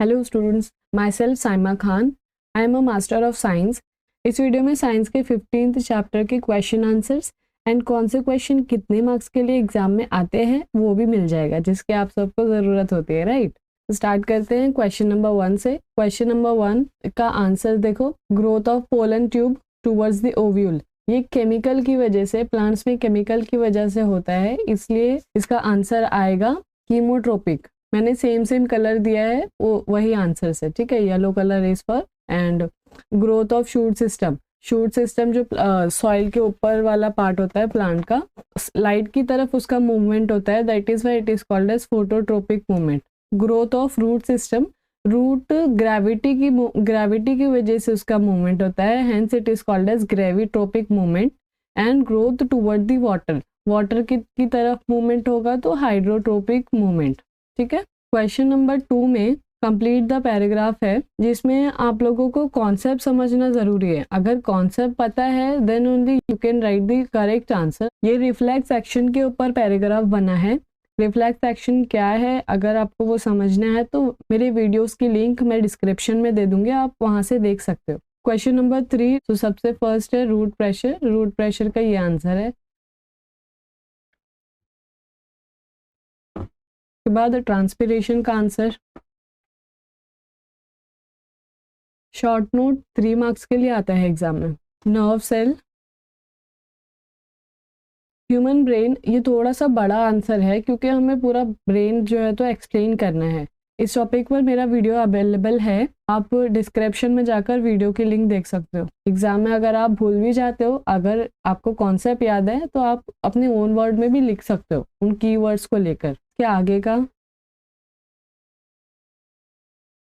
Hello students, my self Saima Khan. I am a master of science. इस video में science के 15th chapter के question answers and कौन से क्वेश्चन कितने मार्क्स के लिए एग्जाम में आते हैं वो भी मिल जाएगा, जिसके आप सबको ज़रूरत होती है, राइट। स्टार्ट करते हैं क्वेश्चन नंबर 1 से। क्वेश्चन नंबर 1 का आंसर देखो, growth of pollen tube towards the ovule. ये केमिकल की वजह से, प्लांट्स में केमिकल की वजह से होता है, इसलिए इसका आंसर आएगा कीमोट्रोपिक। मैंने सेम कलर दिया है, वो वही आंसर से, ठीक है। Yellow colour is for and growth of shoot system. Shoot system जो सॉइल के ऊपर वाला पार्ट होता है प्लांट का, लाइट की तरफ उसका मूवमेंट होता है, that is why it is called as phototropic movement. Growth of root system, root gravity की वजह से उसका मूवमेंट होता है, hence it is called as gravitropic movement. And growth toward the water, water की तरफ मूवमेंट होगा तो हाइड्रोट्रोपिक मूवमेंट, ठीक है। क्वेश्चन नंबर 2 में कंप्लीट द पैराग्राफ है, जिसमें आप लोगों को कॉन्सेप्ट समझना जरूरी है। अगर कॉन्सेप्ट पता है then only you can write the correct answer. ये रिफ्लेक्स एक्शन के ऊपर पैराग्राफ बना है। रिफ्लेक्स एक्शन क्या है, अगर आपको वो समझना है तो मेरे वीडियोस की लिंक मैं डिस्क्रिप्शन में दे दूंगी, आप वहां से देख सकते हो। क्वेश्चन नंबर 3, तो सबसे फर्स्ट है रूट प्रेशर। रूट प्रेशर का ये आंसर है। के बाद ट्रांसपिरेशन का आंसर। शॉर्ट नोट 3 मार्क्स के लिए आता है एग्जाम में। नर्व सेल, ह्यूमन ब्रेन, ये थोड़ा सा बड़ा आंसर है क्योंकि हमें पूरा ब्रेन जो है तो एक्सप्लेन करना है। इस टॉपिक पर मेरा वीडियो अवेलेबल है, आप डिस्क्रिप्शन में जाकर वीडियो की लिंक देख सकते हो। एग्जाम में अगर आप भूल भी जाते हो, अगर आपको कॉन्सेप्ट याद है तो आप अपने ओन वर्ड में भी लिख सकते हो उन कीवर्ड्स को लेकर। के आगे का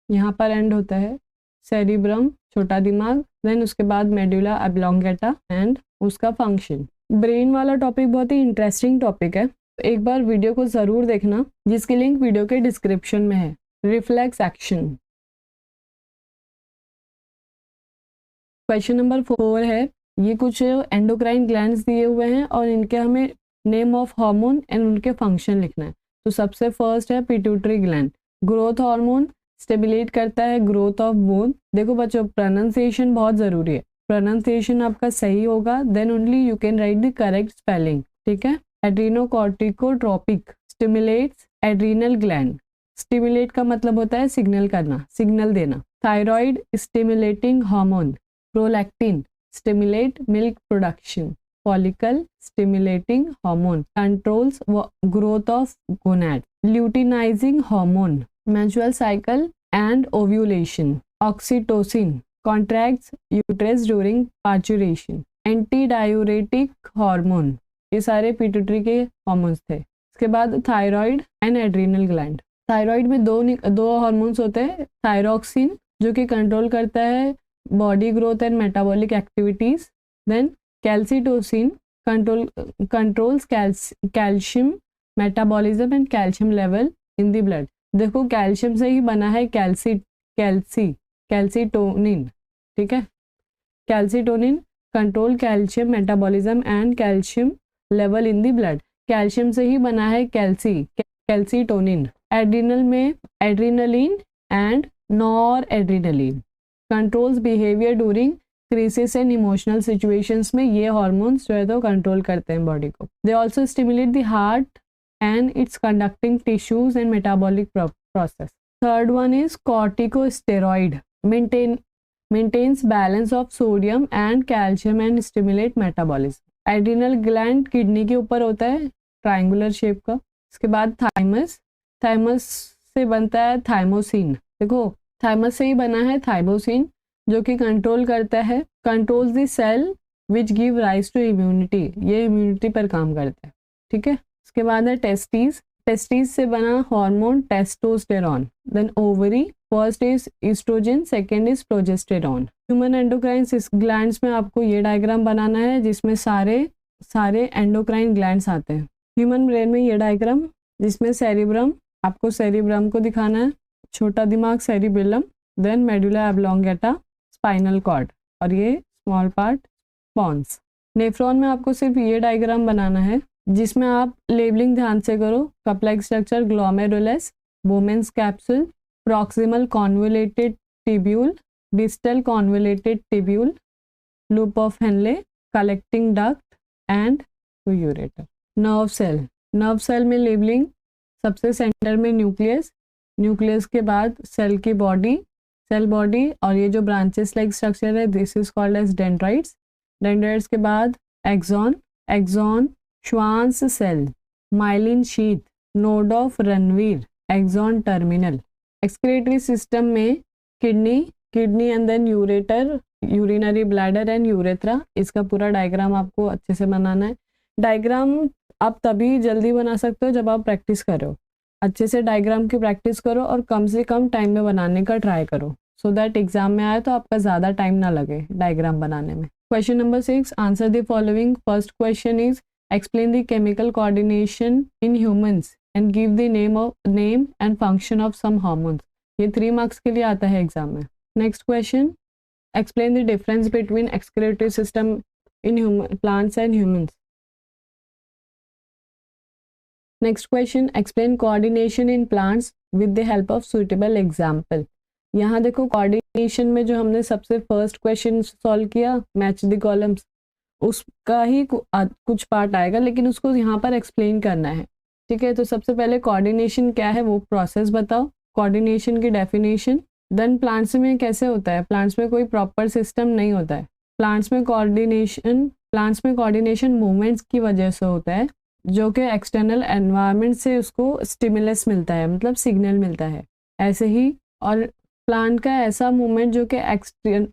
यहाँ पर एंड होता है सेरिब्रम, छोटा दिमाग, देन उसके बाद मेडुला ऑब्लोंगेटा एंड उसका फंक्शन। ब्रेन वाला टॉपिक बहुत ही इंटरेस्टिंग टॉपिक है, एक बार वीडियो को जरूर देखना, जिसकी लिंक वीडियो के डिस्क्रिप्शन में है। Reflex action. क्वेश्चन नंबर 4 है, ये कुछ एंडोक्राइन ग्लैंड्स दिए हुए हैं और इनके हमें नेम ऑफ हार्मोन एंड उनके फंक्शन लिखना है। तो सबसे फर्स्ट है pituitary gland. Growth hormone stimulate करता है ग्रोथ ऑफ बोन। देखो बच्चों, प्रोनाउंसिएशन बहुत जरूरी है, प्रोनाउंसिएशन आपका सही होगा then only you can write the correct spelling, ठीक है। Adrenocorticotropic stimulates adrenal gland. Stimulate का मतलब होता है सिग्नल करना, सिग्नल देना। Thyroid stimulating hormone. Prolactin stimulate milk production. Follicle stimulating hormone controls growth of gonad. Luteinising hormone menstrual cycle and ovulation. Oxytocin contracts uterus during parturition. Antidiuretic hormone, ये सारे pituitary के hormones थे। इसके बाद thyroid and adrenal gland. Thyroid में दो hormones होते हैं, थायरोक्सिन जो कि कंट्रोल करता है body growth and metabolic activities, then calcitonin controls calcium metabolism and calcium level in the blood. देखो कैल्शियम से ही बना है कैल्सीटोनिन, ठीक है। Calcitonin control calcium metabolism and calcium level in the blood. Calcium से ही बना है कैल्सीटोनिन। एड्रिनल में adrenaline and noradrenaline controls behaviour during crisis and emotional situations में ये हॉर्मोन्स जो है तो कंट्रोल करते हैं बॉडी को। They also stimulate the heart and its conducting tissues and metabolic process. Third one is corticosteroid. Maintains balance of sodium and calcium and stimulate metabolism. Adrenal gland kidney के ऊपर होता है, ट्राइंगुलर शेप का। इसके बाद thymus से बनता है थाइमोसिन। देखो थाइमस से ही बना है थाइमोसिन, जो कि कंट्रोल करता है, controls the cell which give rise to immunity. ये इम्यूनिटी पर काम करता है, ठीक है। इसके बाद है टेस्टिस से बना hormone testosterone. Then ovary, first is oestrogen, second is progesterone. Human endocrine glands में आपको ये डायग्राम बनाना है जिसमें सारे एंडोक्राइन ग्लैंड्स आते हैं। ह्यूमन ब्रेन में ये डायग्राम, जिसमें सेरिब्रम, आपको सेरिब्रम को दिखाना है, छोटा दिमाग cerebellum, then medulla oblongata, spinal cord और ये स्मॉल पार्ट पॉन्स। नेफ्रॉन में आपको सिर्फ ये डायग्राम बनाना है, जिसमें आप लेबलिंग ध्यान से करो। Complex structure glomerulus, Bowman's capsule, proximal convoluted tubule, distal convoluted tubule, loop of Henle, collecting duct and ureter. Nerve cell, nerve cell में लेबलिंग, सबसे सेंटर में न्यूक्लियस, न्यूक्लियस के बाद सेल की बॉडी, सेल बॉडी और ये जो ब्रांचेस लाइक स्ट्रक्चर है this is called as dendrites, dendrites के बाद एक्सॉन, एक्सॉन श्वांस cell, myelin sheath, node of Ranvier, axon terminal. Excretory system में kidney, kidney and then ureter, urinary bladder and urethra. इसका पूरा डायग्राम आपको अच्छे से बनाना है। डायग्राम आप तभी जल्दी बना सकते हो जब आप प्रैक्टिस करो, अच्छे से डायग्राम की प्रैक्टिस करो और कम से कम टाइम में बनाने का ट्राई करो, सो दैट एग्जाम में आए तो आपका ज़्यादा टाइम ना लगे डायग्राम बनाने में। Question number 6, answer the following. First question is explain the chemical coordination in humans and give the name and function of some hormones. ये 3 मार्क्स के लिए आता है एग्जाम में। Next question, explain the difference between excretory system in plants and humans. Next question, explain coordination in plants with the help of suitable example. यहाँ देखो coordination में जो हमने सबसे फर्स्ट क्वेश्चन सॉल्व किया, मैच द कॉलम्स, उसका ही कुछ part आएगा लेकिन उसको यहाँ पर एक्सप्लेन करना है। ठीक है, तो सबसे पहले कोऑर्डिनेशन क्या है वो प्रोसेस बताओ, कोऑर्डिनेशन की डेफिनेशन। देन प्लांट्स में कैसे होता है, प्लांट्स में कोई प्रॉपर सिस्टम नहीं होता है। प्लांट्स में कोऑर्डिनेशन मूवमेंट्स की वजह से होता है जो कि एक्सटर्नल एनवायरनमेंट से उसको स्टिमुलस मिलता है, मतलब सिग्नल मिलता है। ऐसे ही और प्लांट का ऐसा मूवमेंट जो कि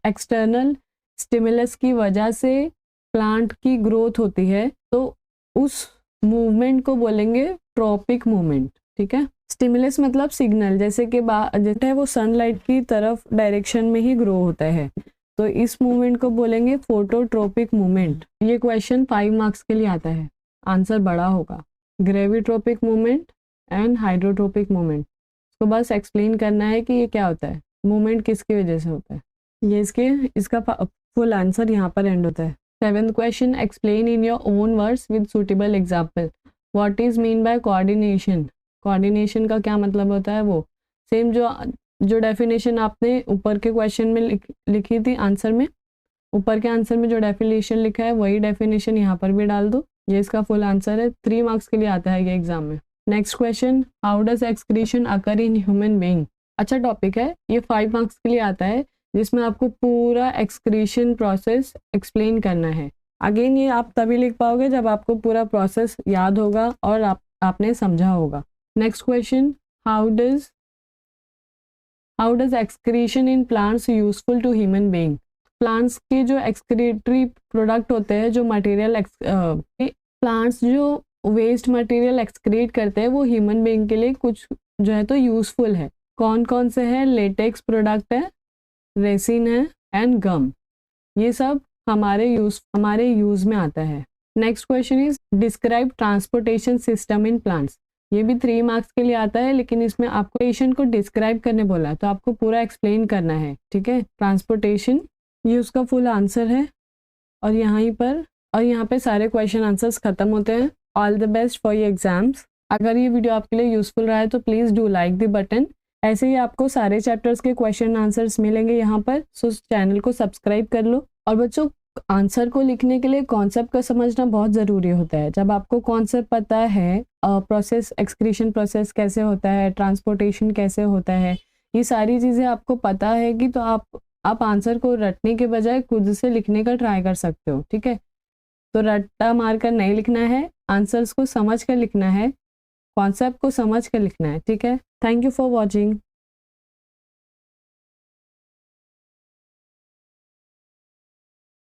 एक्सटर्नल स्टिमुलस की वजह से प्लांट की ग्रोथ होती है, तो उस मूवमेंट को बोलेंगे ट्रॉपिक मूवमेंट। ठीक है, स्टिमुलस मतलब सिग्नल, जैसे कि जैसे है वो सनलाइट की तरफ डायरेक्शन में ही ग्रो होता है, तो इस मूवमेंट को बोलेंगे फोटोट्रोपिक मूवमेंट। ये क्वेश्चन 5 मार्क्स के लिए आता है, आंसर बड़ा होगा। ग्रेविट्रोपिक मूवमेंट एंड हाइड्रोट्रोपिक मूवमेंट, तो बस एक्सप्लेन करना है कि ये क्या होता है, मूवमेंट किसकी वजह से होता है। ये इसका फुल आंसर यहाँ पर एंड होता है। 7th question, explain in your own words with suitable example what is mean by coordination. Coordination का क्या मतलब होता है, वो सेम जो डेफिनेशन आपने ऊपर के क्वेश्चन में लिखी थी आंसर में, ऊपर के आंसर में जो डेफिनेशन लिखा है वही डेफिनेशन यहाँ पर भी डाल दो। ये इसका फुल आंसर है, 3 मार्क्स के लिए आता है ये एग्जाम में। Next question, how does excretion occur in human being. अच्छा टॉपिक है, ये 5 मार्क्स के लिए आता है जिसमें आपको पूरा एक्सक्रीशन प्रोसेस एक्सप्लेन करना है। अगेन ये आप तभी लिख पाओगे जब आपको पूरा प्रोसेस याद होगा और आपने समझा होगा। Next question, how does excretion in plants useful to human being. Plants के जो एक्सक्रीटरी प्रोडक्ट होते हैं, जो मटेरियल प्लांट्स जो वेस्ट मटेरियल एक्सक्रीट करते हैं वो ह्यूमन बीइंग के लिए कुछ जो है तो यूजफुल है। कौन कौन से है, लेटेक्स प्रोडक्ट है, रेसिन है एंड गम। ये सब हमारे यूज में आता है। Next question is describe transportation system in plants. ये भी 3 मार्क्स के लिए आता है लेकिन इसमें आपको पेशेंट को डिस्क्राइब करने बोला है, तो आपको पूरा एक्सप्लेन करना है। ठीक है, ट्रांसपोर्टेशन ये उसका फुल आंसर है और यहाँ पे सारे क्वेश्चन आंसर्स खत्म होते हैं। All the best for your exams. अगर ये वीडियो आपके लिए यूजफुल रहा है तो please do like the button. ऐसे ही आपको सारे चैप्टर्स के क्वेश्चन आंसर्स मिलेंगे यहाँ पर, सो चैनल को सब्सक्राइब कर लो। और बच्चों, आंसर को लिखने के लिए कॉन्सेप्ट का समझना बहुत ज़रूरी होता है। जब आपको कॉन्सेप्ट पता है, प्रोसेस एक्सक्रीशन प्रोसेस कैसे होता है, ट्रांसपोर्टेशन कैसे होता है, ये सारी चीज़ें आपको पता है कि तो आप आंसर को रटने के बजाय खुद से लिखने का ट्राई कर सकते हो। ठीक है, तो रट्टा मारकर नहीं लिखना है, आंसर्स को समझ कर लिखना है, कॉन्सेप्ट को समझ कर लिखना है। ठीक है, थैंक यू फॉर वॉचिंग।